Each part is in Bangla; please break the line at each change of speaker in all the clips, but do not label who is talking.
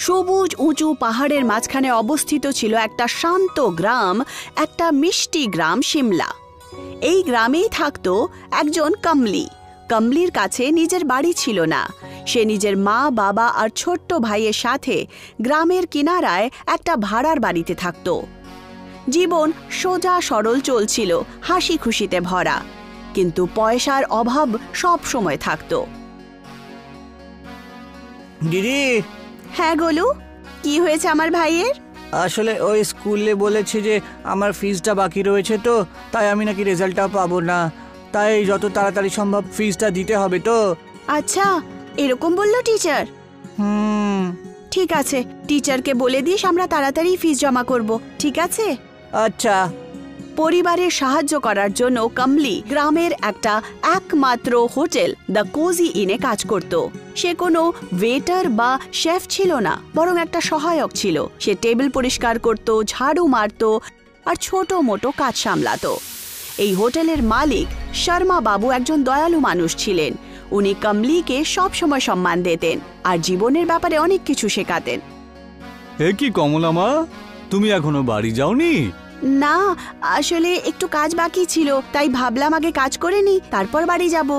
সবুজ উঁচু পাহাড়ের মাঝখানে অবস্থিত ছিল একটা শান্ত গ্রাম, একটা মিষ্টি গ্রাম সিমলা। এই গ্রামেই থাকতো একজন কমলি। কমলির কাছে নিজের বাড়ি ছিল না। সে নিজের মা, বাবা আর ছোট্ট ভাইয়ের সাথে গ্রামের কিনারায় একটা ভাড়ার বাড়িতে থাকতো। জীবন সোজা সরল চলছিল, হাসি খুশিতে ভরা, কিন্তু পয়সার অভাব সব সময় থাকতো।
দিদি।
হ্যাঁ গোলু, কি হয়েছে আমার ভাইয়ের?
আসলে ওই স্কুলে বলেছে যে আমার ফিজটা বাকি রয়েছে, তো তাই আমি নাকি রেজাল্টটা পাবো না, তাই যত তাড়াতাড়ি সম্ভব ফিজটা দিতে হবে। তো
আচ্ছা, এরকম বললো টিচার? ঠিক আছে, টিচারকে বলে দিস আমরা তাড়াতাড়ি ফিস জমা করব, ঠিক আছে?
আচ্ছা।
পরিবারের সাহায্য করার জন্য কমলি গ্রামের একটা একমাত্র হোটেল দ্য কোজি ইনে কাজ করত। সে কোনো ওয়েটার বা শেফ ছিল না, বরং একটা সহায়ক ছিল। সে টেবিল পরিষ্কার করত, ঝাড়ু মারত আর ছোট মোটো কাজ সামলাতো। এই হোটেলের মালিক শর্মা বাবু একজন দয়ালু মানুষ ছিলেন। উনি কমলিকে সবসময় সম্মান দিতেন আর জীবনের ব্যাপারে অনেক কিছু শেখাতেন।
এ কি কমলা মা, তুমি এখনো বাড়ি যাওনি?
না, আসলে একটু কাজ বাকি ছিল, তাই ভাবলাম আগে কাজ করে নি, তারপর বাড়ি যাব।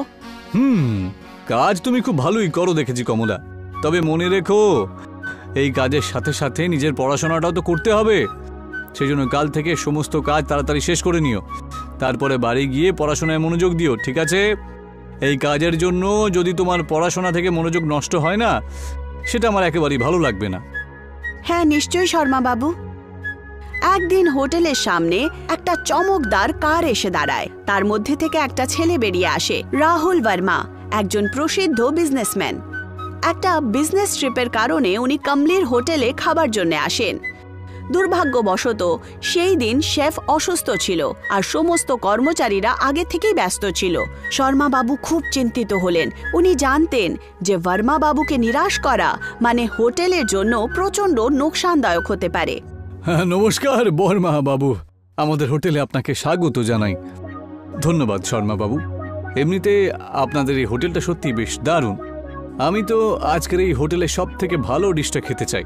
কাজ তুমি খুব ভালোই করো দেখেছি কমলা, তবে মনে রেখো এই কাজের সাথে সাথে নিজের পড়াশোনাটাও তো করতে হবে। সেই জন্য কাল থেকে সমস্ত কাজ তাড়াতাড়ি শেষ করে নিও, তারপরে বাড়ি গিয়ে পড়াশোনায় মনোযোগ দিও, ঠিক আছে? এই কাজের জন্য যদি তোমার পড়াশোনা থেকে মনোযোগ নষ্ট হয় না, সেটা আমার একেবারেই ভালো লাগবে না।
হ্যাঁ নিশ্চয়ই শর্মা বাবু। একদিন হোটেলের সামনে একটা চমকদার কার এসে দাঁড়ায়। তার মধ্যে থেকে একটা ছেলে বেরিয়ে আসে, রাহুল বর্মা, একজন প্রসিদ্ধ বিজনেসম্যান। একটা বিজনেস ট্রিপের কারণে উনি কমলির হোটেলে খাবার জন্য আসেন। দুর্ভাগ্যবশত সেই দিন শেফ অসুস্থ ছিল আর সমস্ত কর্মচারীরা আগে থেকেই ব্যস্ত ছিল। শর্মা বাবু খুব চিন্তিত হলেন। উনি জানতেন যে বর্মা বাবুকে নিরাশ করা মানে হোটেলের জন্য প্রচণ্ড নোকসানদায়ক হতে পারে।
নমস্কার বর্মা বাবু, আমাদের হোটেলে আপনাকে স্বাগত জানাই। ধন্যবাদ শর্মা বাবু, এমনিতে আপনাদের এই হোটেলটা সত্যি বেশ দারুণ। আমি তো আজকের এই হোটেলে সব থেকে ভালো ডিশটা খেতে চাই।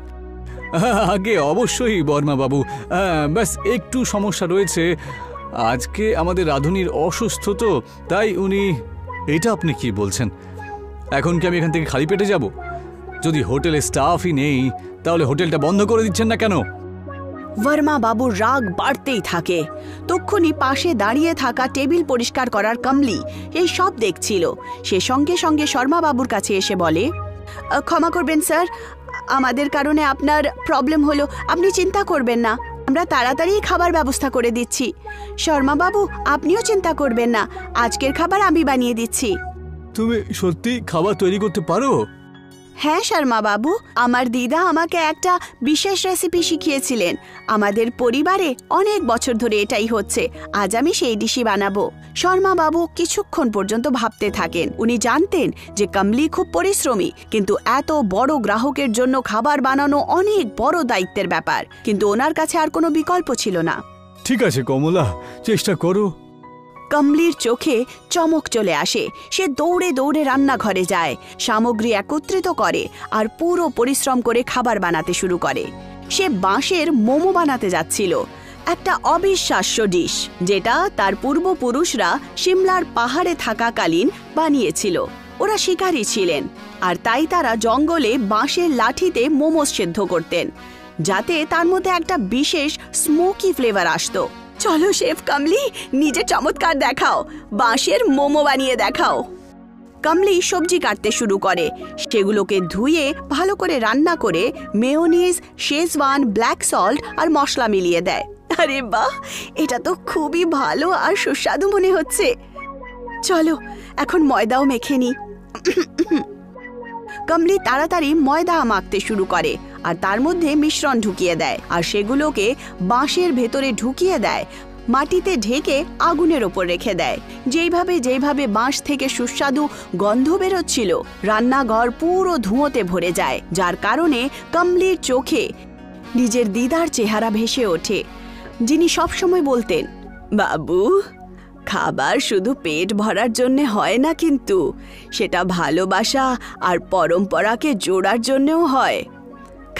আগে অবশ্যই বর্মা বাবু, ব্যাস একটু সমস্যা রয়েছে। আজকে আমাদের রাঁধুনির অসুস্থ, তো তাই উনি। এটা আপনি কি বলছেন? এখন কি আমি এখান থেকে খালি পেটে যাব? যদি হোটেলে স্টাফই নেই তাহলে হোটেলটা বন্ধ করে দিচ্ছেন না কেন?
বর্মা বাবুর রাগ বাড়তেই থাকে। তক্ষুনি পাশে দাঁড়িয়ে থাকা টেবিল পরিষ্কার করার কমলি এই সব দেখছিল। সে সঙ্গে সঙ্গে শর্মা বাবুর কাছে এসে বলে, ক্ষমা করবেন স্যার, আমাদের কারণে আপনার প্রবলেম হলো। আপনি চিন্তা করবেন না, আমরা তাড়াতাড়ি খাবার ব্যবস্থা করে দিচ্ছি। শর্মা বাবু, আপনিও চিন্তা করবেন না, আজকের খাবার আমি বানিয়ে দিচ্ছি।
তুমি সত্যি খাবার তৈরি করতে পারো?
হ্যাঁ শর্মা বাবু, আমার দিদা আমাকে একটা বিশেষ রেসিপি শিখিয়েছিলেন। আমাদের পরিবারে অনেক বছর ধরে এটাই হচ্ছে। আজ আমি সেই ডিশই বানাবো। শর্মা বাবু কিছুক্ষণ পর্যন্ত ভাবতে থাকেন। উনি জানতেন যে কমলি খুব পরিশ্রমী, কিন্তু এত বড় গ্রাহকের জন্য খাবার বানানো অনেক বড় দায়িত্বের ব্যাপার। কিন্তু ওনার কাছে আর কোনো বিকল্প ছিল না।
ঠিক আছে কমলা, চেষ্টা করো।
কমলির চোখে চমক চলে আসে। সে দৌড়ে দৌড়ে রান্নাঘরে যায়, সামগ্রী একত্রিত করে আর পুরো পরিশ্রম করে খাবার বানাতে শুরু করে। সে বাঁশের মোমো বানাতে যাচ্ছিল, একটা অবিশ্বাস্য ডিশ যেটা তার পূর্বপুরুষরা সিমলার পাহাড়ে থাকাকালীন বানিয়েছিল। ওরা শিকারী ছিলেন আর তাই তারা জঙ্গলে বাঁশের লাঠিতে মোমো সেদ্ধ করতেন, যাতে তার মধ্যে একটা বিশেষ স্মোকি ফ্লেভার আসতো। চলো শেফ কমলি, নিজে চমৎকার দেখাও, বাঁশের মোমো বানিয়ে দেখাও। কমলি সবজি কাটতে শুরু করে। সেগুলোকে ধুয়ে ভালো করে রান্না করে মেয়োনিজ, শেজওয়ান, ব্ল্যাক সল্ট আর মশলা মিলিয়ে দেয়। আরে বাহ, এটা তো খুবই ভালো আর সুস্বাদু মনে হচ্ছে। চলো এখন ময়দাও মেখে নি। কমলি তাড়াতাড়ি ময়দা মাখতে শুরু করে আর তার মধ্যে মিশ্রণ ঢুকিয়ে দেয় আর সেগুলোকে বাঁশের ভেতরে ঢুকিয়ে দেয়, মাটিতে ঢেকে আগুনের ওপর রেখে দেয়। যেইভাবে বাঁশ থেকে সুস্বাদু গন্ধ বেরোচ্ছিল, রান্নাঘর পুরো ধুঁয়োতে ভরে যায়, যার কারণে কমলির চোখে নিজের দিদার চেহারা ভেসে ওঠে, যিনি সবসময় বলতেন, বাবু, খাবার শুধু পেট ভরার জন্য হয় না, কিন্তু সেটা ভালোবাসা আর পরম্পরাকে জোড়ার জন্যও হয়।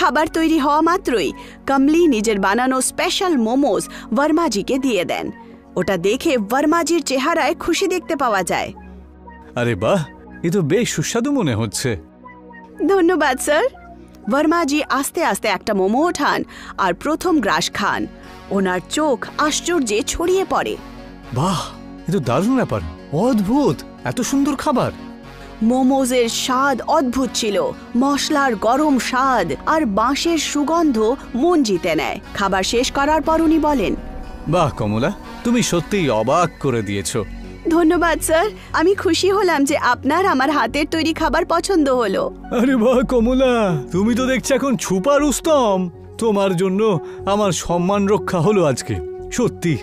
খাবার তৈরি হওয়া মাত্রই কমলি নিজের বানানো স্পেশাল মোমোস বর্মাজিকে দিয়ে দেন। ওটা দেখে বর্মাজির চেহারায় খুশি দেখতে পাওয়া যায়।
আরে বাহ, এ তো বেশ সুস্বাদু মনে হচ্ছে।
ধন্যবাদ স্যার। বর্মাজি আস্তে আস্তে একটা মোমো ওঠান আর প্রথম গ্রাস খান। ওনার চোখ আশ্চর্যে ছড়িয়ে পড়ে।
বাহ, এ তো দারুণ ব্যাপার, অদ্ভুত, এত সুন্দর খাবার।
মোমোজের স্বাদ অদ্ভুত ছিল। মশলার গরম স্বাদ আর বাঁশের সুগন্ধ মন জিতে নেয়। খাবার শেষ করার পর উনি বলেন,
বাহ কমলা, তুমি সত্যিই অবাক করে দিয়েছো।
ধন্যবাদ স্যার। আমি খুশি হলাম যে আপনার আমার হাতের তৈরি খাবার পছন্দ হলো।
আরে বাহ কমলা, তুমি তো দেখছি এখন ছুপা রুস্তম। তোমার জন্য আমার সম্মান রক্ষা হলো আজকে। সত্যি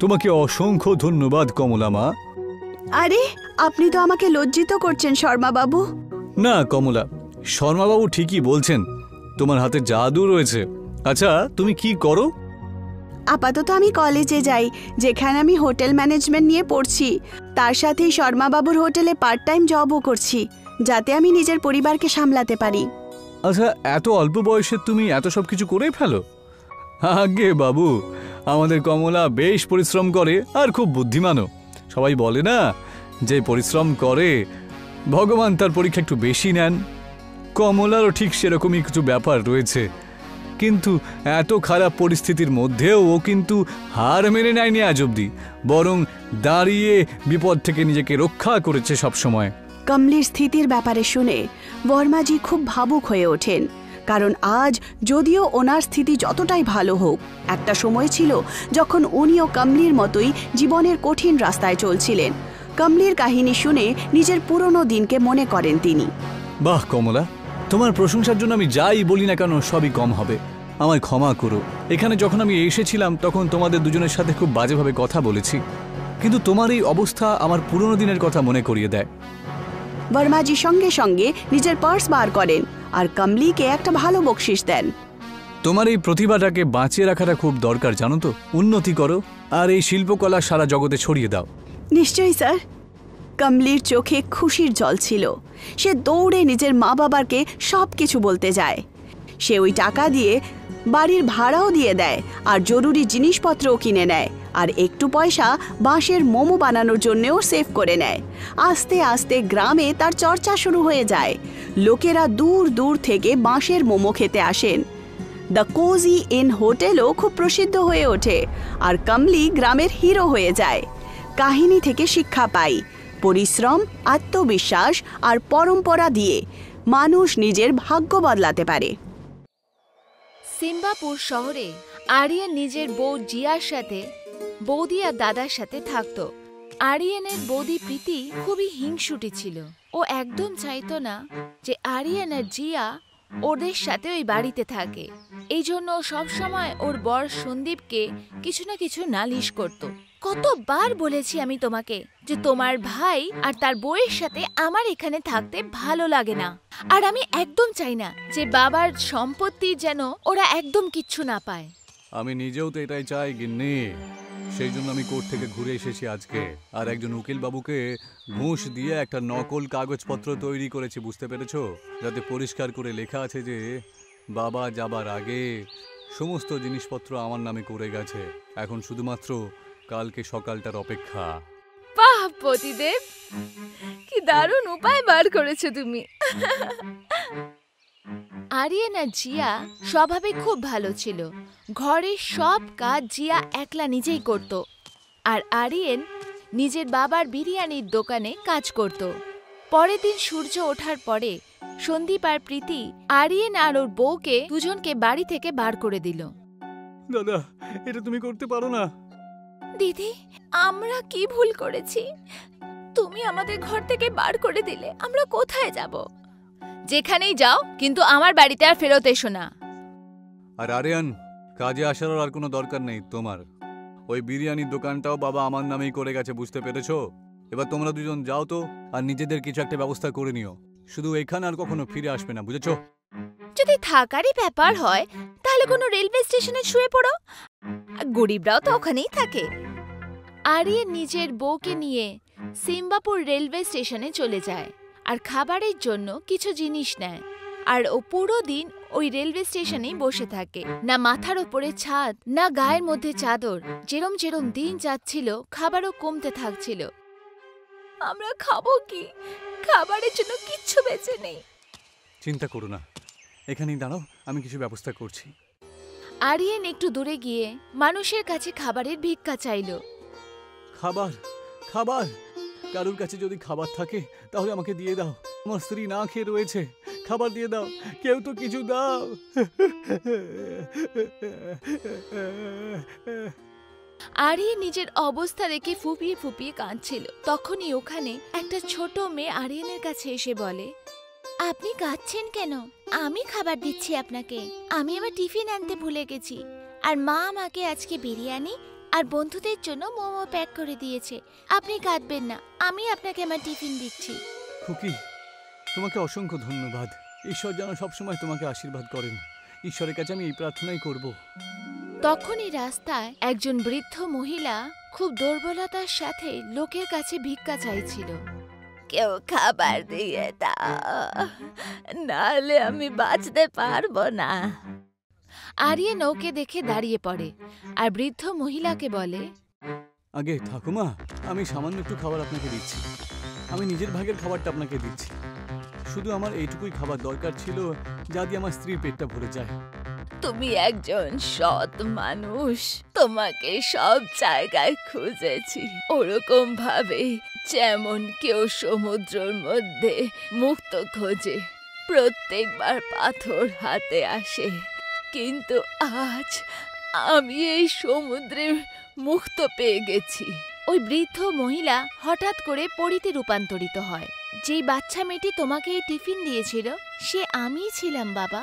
তোমাকে অসংখ্য ধন্যবাদ কমলা মা।
আরে, আপনি তো আমাকে লজ্জিত করছেন শর্মা বাবু।
না কমলা, শর্মাবাবু ঠিকই বলছেন, তোমার হাতে জাদু রয়েছে। আচ্ছা, তুমি কি করো?
আপাতত আমি কলেজে যাই, যেখানে আমি হোটেল ম্যানেজমেন্ট নিয়ে পড়ছি। তার সাথেই শর্মা বাবুর হোটেলে পার্ট টাইম জবও করছি, যাতে আমি নিজের পরিবারকে সামলাতে পারি।
আচ্ছা, এত অল্প বয়সে তুমি এত সব কিছু করেই ফেলো? আগে বাবু, আমাদের কমলা বেশ পরিশ্রম করে আর খুব বুদ্ধিমানও। সবাই বলে না যে পরিশ্রম করে ভগবান তার পরীক্ষা একটু বেশি নেন। কমলারও ঠিক সেরকমই কিছু ব্যাপার রয়েছে। কিন্তু এত খারাপ পরিস্থিতির মধ্যেও ও কিন্তু হার মেনে নেয়নি আজ অব্দি, বরং দাঁড়িয়ে বিপদ থেকে নিজেকে রক্ষা করেছে সবসময়।
কমলির স্থিতির ব্যাপারে শুনে বর্মাজি খুব ভাবুক হয়ে ওঠেন। কারণ আজ যদিও ওনার স্থিতি যতটাই ভালো হোক, একটা সময় ছিল যখন উনিও কমলির মতোই জীবনের কঠিন রাস্তায় চলছিলেন। কমলির কাহিনী শুনে নিজের পুরনো দিনকে মনে করেন তিনি।
বাহ কমলা, তোমার প্রশংসার জন্য আমি যাই বলি না কেন সবই কম হবে। আমায় ক্ষমা করো। এখানে যখন আমি এসেছিলাম তখন তোমাদের দুজনের সাথে খুব বাজেভাবে কথা বলেছি, কিন্তু তোমার এই অবস্থা আমার পুরনো দিনের কথা মনে করিয়ে দেয়।
বর্মাজি সঙ্গে সঙ্গে নিজের পার্স বার করেন আর কমলিকে একটা ভালো বকশিশ দেন।
তোমার এই প্রতিভাটাকে বাঁচিয়ে রাখাটা খুব দরকার, জানো তো। উন্নতি করো আর এই শিল্পকলা সারা জগতে ছড়িয়ে দাও।
নিশ্চয়ই স্যার। কমলির চোখে খুশির জল ছিল। সে দৌড়ে নিজের মা বাবাকে সব কিছু বলতে যায়। সে ওই টাকা দিয়ে বাড়ির ভাড়াও দিয়ে দেয় আর জরুরি জিনিসপত্রও কিনে নেয়, আর একটু পয়সা বাঁশের মোমো বানানোর জন্যও সেভ করে নেয়। আস্তে আস্তে গ্রামে তার চর্চা শুরু হয়ে যায়। লোকেরা দূর দূর থেকে বাঁশের মোমো খেতে আসেন। দ্য কোজি ইন হোটেলও খুব প্রসিদ্ধ হয়ে ওঠে আর কমলি গ্রামের হিরো হয়ে যায়। কাহিনী থেকে শিক্ষা পাই, পরিশ্রম, আত্মবিশ্বাস আর পরম্পরা দিয়ে মানুষ নিজের ভাগ্য বদলাতে পারে।
সিম্বাপুর শহরে আরিয়ান নিজের বউ জিয়ার সাথে, বৌদি আর দাদার সাথে থাকত। আরিয়ানের বৌদি প্রীতি খুবই হিংসুটে ছিল। ও একদম চাইতো না যে আরিয়ান আর জিয়া ওদের সাথে ওই বাড়িতে থাকে। এই জন্য সবসময় ওর বর সন্দীপকে কিছু না কিছু নালিশ করত। কতবার বলেছি আমি তোমাকে যে তোমার ভাই আর তার বউয়ের সাথে আমার এখানে থাকতে ভালো লাগে না, আর আমি একদম চাই না যে বাবার সম্পত্তি যেন ওরা একদম কিচ্ছু না পায়।
আমি নিজেও তো এটাই চাই গিন্নি। সেই জন্য আমি কোর্ট থেকে ঘুরে এসেছি আজকে, আর একজন উকিল বাবুকে ঘুষ দিয়ে একটা নকল কাগজপত্র তৈরি করেছি, বুঝতে পেরেছো? যাতে পরিষ্কার করে লেখা আছে যে বাবা যাবার আগে সমস্ত জিনিসপত্র আমার নামে করে গেছে। এখন শুধুমাত্র কালকে সকালটার অপেক্ষা।
বাহ পতিদেব, কি দারুণ উপায় বার করেছো তুমি। আরিয়ান আর জিয়া স্বভাবে খুব ভালো ছিল। ঘরের সব কাজ জিয়া একলা নিজেই করত, আর আরিয়ান নিজের বাবার বিরিয়ানির দোকানে কাজ করত। পরের দিন সূর্য ওঠার পরে সন্দীপ আর প্রীতি আরিয়ান আর ওর বউকে দুজনকে বাড়ি থেকে বার করে দিল।
দাদা, এটা তুমি করতে পারো না।
দিদি, আমরা কি ভুল করেছি? তুমি আমাদের ঘর থেকে বার করে দিলে আমরা কোথায় যাব? যেখানেই যাও, কিন্তু আমার বাড়িতে আর ফেরত এসো না।
আর আরিয়ান, কাজে আসার আর কোনো দরকার নেই তোমার। ওই বিরিয়ানির দোকানটাও বাবা আমার নামেই করে গেছে, বুঝতে পেরেছো? এবার তোমরা দুজন যাও তো, আর নিজেদের কিছু একটা ব্যবস্থা করে নিও। শুধু এখানে আর কখনো ফিরে আসবে না, বুঝেছো?
যদি থাকারই ব্যাপার হয় তাহলে কোনো রেলওয়ে স্টেশনে শুয়ে পড়ো, গরিবরাও তো ওখানেই থাকে। আরিয়ান নিজের বউকে নিয়ে সিম্বাপুর রেলওয়ে স্টেশনে চলে যায় আর খাবারের জন্য কিছু জিনিস নেয় আর ও পুরো দিন ওই রেলওয়ে স্টেশনেই বসে থাকে। না মাথার ওপরে ছাদ, না গায়ের মধ্যে চাদর। যেরম যেরম দিন যাচ্ছিল খাবারও কমতে থাকছিল। আমরা খাবো কি? খাবারের জন্য কিচ্ছু বেঁচে নেই।
চিন্তা করো না, এখানেই দাঁড়াও, আমি কিছু ব্যবস্থা করছি।
আরিয়ান একটু দূরে গিয়ে মানুষের কাছে খাবারের ভিক্ষা চাইল।
খাবার, খাবার, কারোর কাছে যদি খাবার থাকে তাহলে আমাকে দিয়ে দাও। আমার স্ত্রী না খেয়ে রয়েছে, খাবার দিয়ে দাও, কেউ তো কিছু দাও।
আরিয়ান নিজের অবস্থা দেখে ফুপিয়ে ফুপিয়ে কাঁদছিল। তখনই ওখানে একটা ছোট মেয়ে আরিয়ানের কাছে এসে বলে, আপনি কাঁদছেন কেন? আমি খাবার দিচ্ছি আপনাকে। আমি আমার টিফিন আনতে ভুলে গেছি, আর মা আমাকে আজকে বিরিয়ানি আর বন্ধুদের জন্য মোমো প্যাক করে দিয়েছে। আপনি কাঁদবেন না, আমি আপনাকে আমার টিফিন দিচ্ছি।
খুকি, তোমাকে অসংখ্য ধন্যবাদ। ঈশ্বর যেন সবসময় তোমাকে আশীর্বাদ করেন। ঈশ্বরের কাছে আমি এই প্রার্থনাই করব।
তখনই রাস্তায় একজন বৃদ্ধ মহিলা খুব দুর্বলতার সাথে লোকের কাছে ভিক্ষা চাইছিল। কেউ খাবার দিয়ে দাও, নাহলে আমি বাঁচতে পারবো না। আরিয়ান ওকে দেখে দাঁড়িয়ে পড়ে আর বৃদ্ধ মহিলাকে বলে,
আগে ঠাকুমা, আমি সামান্য একটু খাবার আপনাকে দিচ্ছি। আমি নিজের ভাগের খাবারটা আপনাকে দিচ্ছি। শুধু আমার এইটুকুই খাবার দরকার ছিল, যা দিয়ে আমার স্ত্রীর পেটটা ভরে যায়।
তুমি একজন সৎ মানুষ, তোমাকে সব জায়গায় খুঁজেছি, ওরকম ভাবে যেমন কেউ সমুদ্রের মধ্যে মুক্ত খোঁজে, প্রত্যেকবার পাথর হাতে আসে, কিন্তু আজ আমি এই সমুদ্রে মুক্ত পেয়ে গেছি। ওই বৃদ্ধ মহিলা হঠাৎ করে পরীতে রূপান্তরিত হয়। যেই বাচ্চা মেয়েটি তোমাকে এই টিফিন দিয়েছিল সে আমিই ছিলাম বাবা।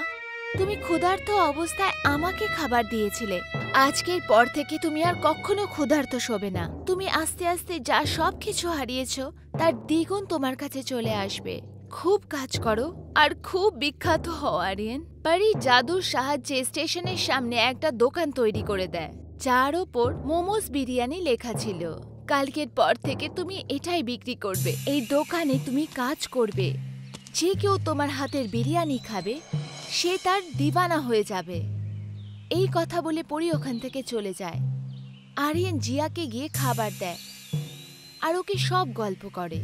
তুমি ক্ষুধার্ত অবস্থায় আমাকে খাবার দিয়েছিলে। আজকের পর থেকে তুমি আর কখনো ক্ষুধার্ত শোবে না। তুমি আস্তে আস্তে যা সব কিছু হারিয়েছো তার দ্বিগুণ তোমার কাছে চলে আসবে। খুব কাজ করো আর খুব বিখ্যাত হও আরিয়ান। পারি জাদুর সাহায্যে স্টেশনের সামনে একটা দোকান তৈরি করে দেয়, যার ওপর মোমোস বিরিয়ানি লেখা ছিল। কালকের পর থেকে তুমি এটাই বিক্রি করবে। এই দোকানে তুমি কাজ করবে। যে কেউ তোমার হাতের বিরিয়ানি খাবে সে তার দিওয়ানা হয়ে যাবে। এই কথা বলে পরি ওখান থেকে চলে যায়। আরিয়ান জিয়াকে গিয়ে খাবার দেয় আর ওকে সব গল্প করে।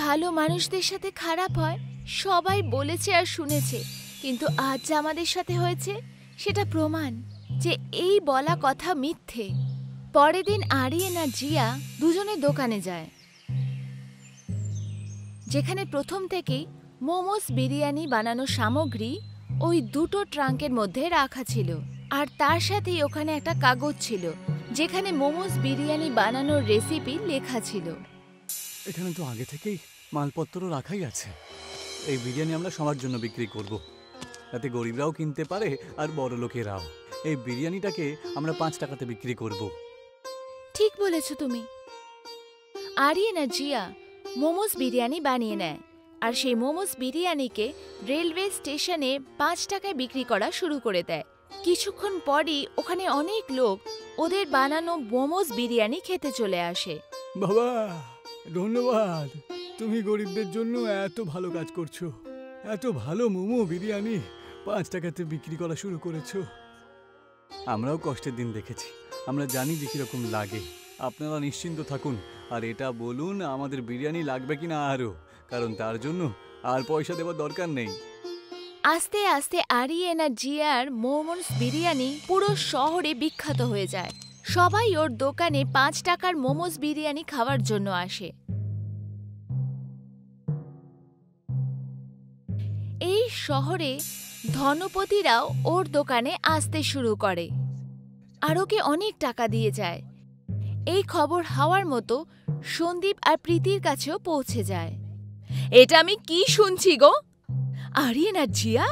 ভালো মানুষদের সাথে খারাপ হয় সবাই বলেছে আর শুনেছে, কিন্তু আজ যা আমাদের সাথে হয়েছে সেটা প্রমাণ যে এই বলা কথা মিথ্যে। পরের দিন আরিয়ান আর জিয়া দুজনে দোকানে যায়, যেখানে প্রথম থেকেই মোমোস বিরিয়ানি বানানোর সামগ্রী ওই দুটো ট্রাঙ্কের মধ্যে রাখা ছিল। আর তার সাথেই ওখানে একটা কাগজ ছিল যেখানে মোমোস বিরিয়ানি বানানোর রেসিপি লেখা ছিল।
এখানে তো আগে থেকেই মালপত্র রাখাই আছে। এই বিরিয়ানি আমরা সবার জন্য বিক্রি করব, যাতে গরিবরাও কিনতে পারে আর বড় লোকেরাও। এই বিরিয়ানিটাকে আমরা 5 টাকাতে বিক্রি করব।
ঠিক বলেছ তুমি। আরিয়ান আর জিয়া মোমোস বিরিয়ানি বানিয়ে নেয় আর সেই মোমোস বিরিয়ানিকে রেলওয়ে স্টেশনে 5 টাকায় বিক্রি করা শুরু করে দেয়। কিছুক্ষণ পরই ওখানে অনেক লোক ওদের বানানো মোমোস বিরিয়ানি খেতে চলে আসে।
বাবা ধন্যবাদ, তুমি গরিবদের জন্য এত ভালো কাজ করছো। এত ভালো মোমো বিরিয়ানি 5 টাকাতে বিক্রি করা শুরু করেছো। আমরাও কষ্টের দিন দেখেছি, আমরা জানি যে কিরকম লাগে। আপনারা নিশ্চিন্ত থাকুন আর এটা বলুন আমাদের বিরিয়ানি লাগবে কিনা আরও, কারণ তার জন্য আর পয়সা দেওয়ার দরকার নেই।
আস্তে আস্তে আরিয়ান আর জিয়ার মোমোস বিরিয়ানি পুরো শহরে বিখ্যাত হয়ে যায়। সবাই ওর দোকানে 5 টাকার মোমোস বিরিয়ানি খাওয়ার জন্য আসে। এই শহরে ধনপতিরাও ওর দোকানে আসতে শুরু করে আর ওকে অনেক টাকা দিয়ে যায়। এই খবর হাওয়ার মতো সন্দীপ আর প্রীতির কাছেও পৌঁছে যায়। এটা আমি কি শুনছি গো? আরিয়ান আর জিয়া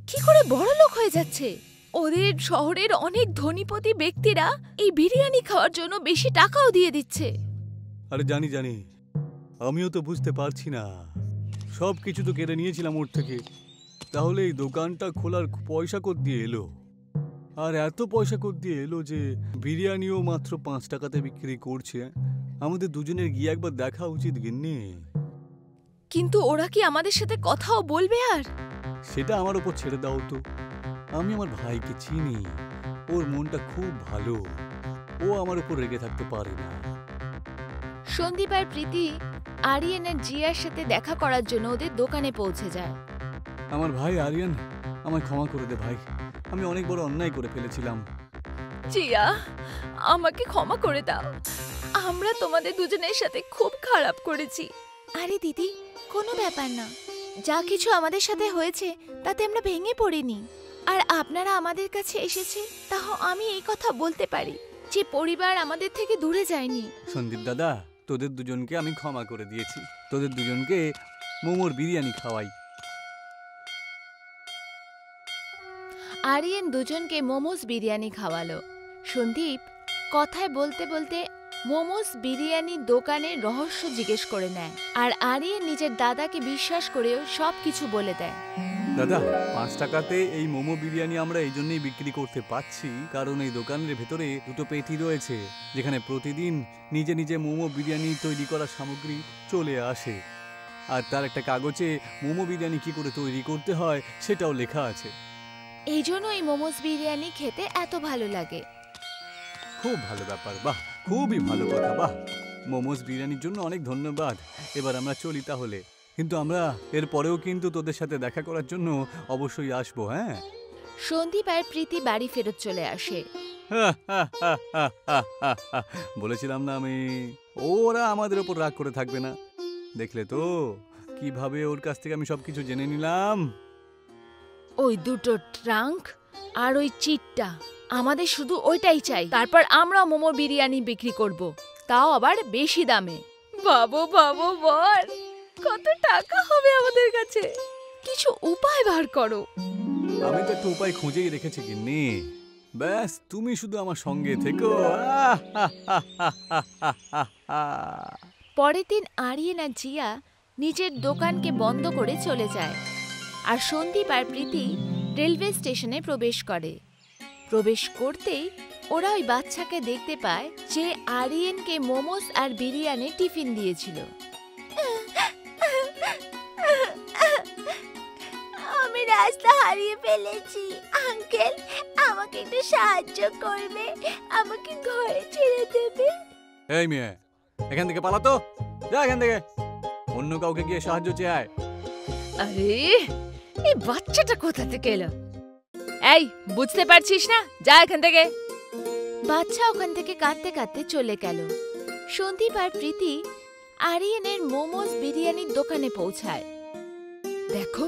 কি করে বড় লোক হয়ে যাচ্ছে? ওদের শহরের অনেক ধনীপতি ব্যক্তিরা এই বিরিয়ানি খাওয়ার জন্য বেশি টাকাও দিয়ে দিচ্ছে।
আরে জানি জানি, আমিও তো বুঝতে পারছি না। সব কিছু তো কেড়ে নিয়েছিলাম ওর থেকে, তাহলে এই দোকানটা খোলার পয়সা কোথা দিয়ে এলো? আর এত পয়সা কোথা দিয়ে এলো যে বিরিয়ানিও মাত্র 5 টাকাতে বিক্রি করছে? আমাদের দুজনের গিয়ে একবার দেখা উচিত গিন্নি।
কিন্তু ওরা কি আমাদের সাথে কথাও বলবে? আর
সেটা আমার উপর ছেড়ে দাও তো। আমি আমার ভাইকে চিনি, ওর মনটা খুব ভালো, ও আমার উপর রেগে থাকতে পারে না।
সন্দীপ আর প্রীতি আরিয়ান আর জিয়ার সাথে দেখা করার জন্য ওদের দোকানে পৌঁছে যায়।
আমার ভাই আরিয়ান, আমায় ক্ষমা করে দে ভাই, আমি অনেক বড় অন্যায় করে ফেলেছিলাম।
জিয়া, আমাকে ক্ষমা করে দাও, আমরা তোমাদের দুজনের সাথে খুব খারাপ করেছি। আরে দিদি, কোনো ব্যাপার না, যা কিছু আমাদের সাথে হয়েছে তাতে আমরা ভেঙে পড়িনি। আর আপনারা আমাদের কাছে এসেছে, তাও আমি এই কথা বলতে পারি যে পরিবার আমাদের থেকে দূরে যায়নি।
সন্দীপ দাদা, তোদের দুজনকে আমি ক্ষমা করে দিয়েছি, তোদের দুজনকে মোমোর বিরিয়ানি খাওয়াই।
আরিয়ান দুজনকে মোমোস বিরিয়ানি খাওয়ালো। সন্দীপ কথায় বলতে বলতে মোমোস বিরিয়ানির দোকানের রহস্য জিজ্ঞেস করে নেয়, আর আরিয়ান নিজের দাদাকে বিশ্বাস করেও সবকিছু বলে দেয়।
দাদা, 5 টাকাতে এই মোমো বিরিয়ানি আমরা এই জন্যই বিক্রি করতে পাচ্ছি কারণ এই দোকানের ভেতরে 2টো পেটি রয়েছে, যেখানে প্রতিদিন নিজে নিজে মোমো বিরিয়ানি তৈরি করা সামগ্রী চলে আসে। আর তার একটা কাগজে মোমো বিরিয়ানি কি করে তৈরি করতে হয় সেটাও লেখা আছে।
এই জন্য এই মোমোস বিরিয়ানি খেতে এত ভালো লাগে।
খুব ভালো ব্যাপার, বাহ, খুবই ভালো কথা, বাহ। মোমোস বিরিয়ানির জন্য অনেক ধন্যবাদ। এবার আমরা চলি তাহলে, কিন্তু আমরা এর পরেও কিন্তু তোদের সাথে দেখা করার জন্য অবশ্যই আসবো। হ্যাঁ।
সন্দীপ আর প্রীতি বাড়ি ফেরত চলে আসে।
বলেছিলাম না আমি, ওরা আমাদের ওপর রাগ করে থাকবে না। দেখলে তো কিভাবে ওর কাছ থেকে আমি সবকিছু জেনে নিলাম।
ওই 2টো ট্রাঙ্ক আর ওই চিটটা, আমাদের শুধু ওইটাই চাই, তারপর আমরা মোমো বিরিয়ানি বিক্রি করব, তাও আবার বেশি দামে। বাবু বাবু বল, কত টাকা হবে আমাদের কাছে? কিছু উপায় বার করো।
আমি তো একটা উপায় খুঁজেই রেখেছি গিন্নি, ব্যাস তুমি শুধু আমার সঙ্গে থেকো।
পরের দিন আরিয়ান আর জিয়া নিজের দোকানকে বন্ধ করে চলে যায়, আর সন্দীপ আর প্রীতি রেলওয়ে স্টেশনে প্রবেশ করে। প্রবেশ করতেই ওরা ওই বাচ্চাকে দেখতে পায় যে আরিয়ানকে মোমোস আর বিরিয়ানি টিফিন দিয়েছিল। আমি রাস্তা হারিয়ে ফেলেছি, আঙ্কেল আমাকে একটু সাহায্য করবে, আমাকে ঘরে ছেড়ে দেবে।
এই মেয়ে, এখান থেকে পালাতো, যা এখান থেকে, অন্য কাউকে গিয়ে সাহায্য চায়।
আরে এই বাচ্চাটা কোথা থেকে এলো? এই, বুঝতে পারছিস না? যা এখান থেকে। বাচ্চা ওখান থেকে কাঁদতে কাঁদতে চলে গেল। সন্দীপ আর প্রীতি আরিয়ানের মোমোস বিরিয়ানির দোকানে পৌঁছায়। দেখো,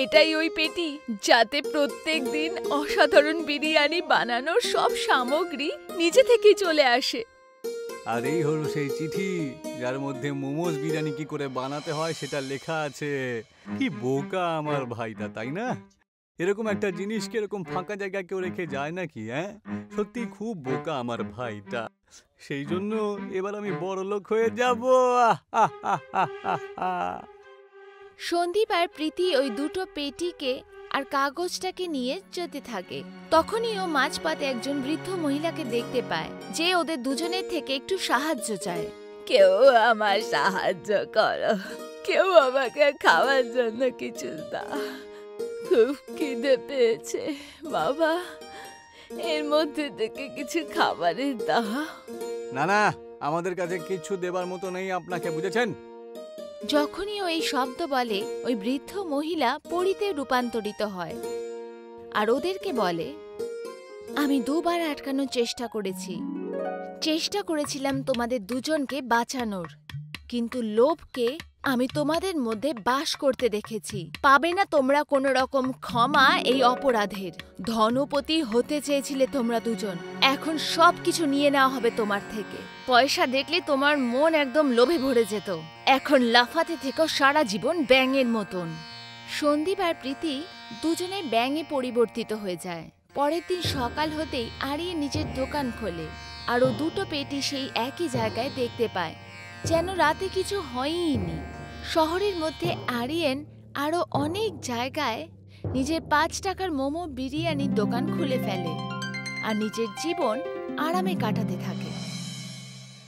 এটাই ওই পেটি যাতে প্রত্যেক দিন অসাধারণ বিরিয়ানি বানানোর সব সামগ্রী নিজে থেকেই চলে আসে।
আর এই হলো সেই চিঠি যার মধ্যে মোমোস বিরিয়ানি কি করে বানাতে হয় সেটা লেখা আছে। কি বোকা আমার ভাইটা, তাই না? এরকম একটা জিনিস কি এরকম ফাঁকা জায়গায় কেউ রেখে যায় নাকি? হ্যাঁ, সত্যি খুব বোকা আমার ভাইটা। সেই জন্য এবার আমি বড় লোক হয়ে যাব।
সন্দীপ আর প্রীতি ওই 2টো পেটিকে আর কাগজটাকে নিয়ে যেতে থাকে। তখনই ও মাঝপথে একজন বৃদ্ধ মহিলাকে দেখতে পায় যে ওদের দুজনের থেকে একটু সাহায্য চায়। কেউ আমার সাহায্য করো, কেউ আমাকে খাওয়ার জন্য কিছু দাও, খুব খিদে পেয়েছে বাবা, এর মধ্যে থেকে কিছু খাবারের দাও।
না না, আমাদের কাছে কিছু দেবার মতো নেই আপনাকে, বুঝেছেন?
যখনই ও এই শব্দ বলে, ওই বৃদ্ধ মহিলা পরীতে রূপান্তরিত হয় আর ওদেরকে বলে, আমি 2বার আটকানোর চেষ্টা করেছিলাম তোমাদের দুজনকে বাঁচানোর, কিন্তু লোভকে আমি তোমাদের মধ্যে বাস করতে দেখেছি। পাবে না তোমরা কোনো রকম ক্ষমা এই অপরাধের। ধনপতি হতে চেয়েছিলে তোমরা দুজন, এখন সবকিছু নিয়ে নেওয়া হবে তোমার থেকে। পয়সা দেখলে তোমার মন একদম লোভে ভরে যেত, এখন লাফাতে থেকো সারা জীবন ব্যাঙের মতন। সন্দীপ আর প্রীতি দুজনে ব্যাঙে পরিবর্তিত হয়ে যায়। পরের দিন সকাল হতেই আরিয়ে নিজের দোকান খোলে, আর ও 2টো পেটি সেই একই জায়গায় দেখতে পায়, যেন রাতে কিছু হয়ইনি। শহরের মধ্যে আরিয়েন আরো অনেক জায়গায় নিজের 5 টাকার মোমো বিরিয়ানির দোকান খুলে ফেলে আর নিজের জীবন আরামে কাটাতে থাকে।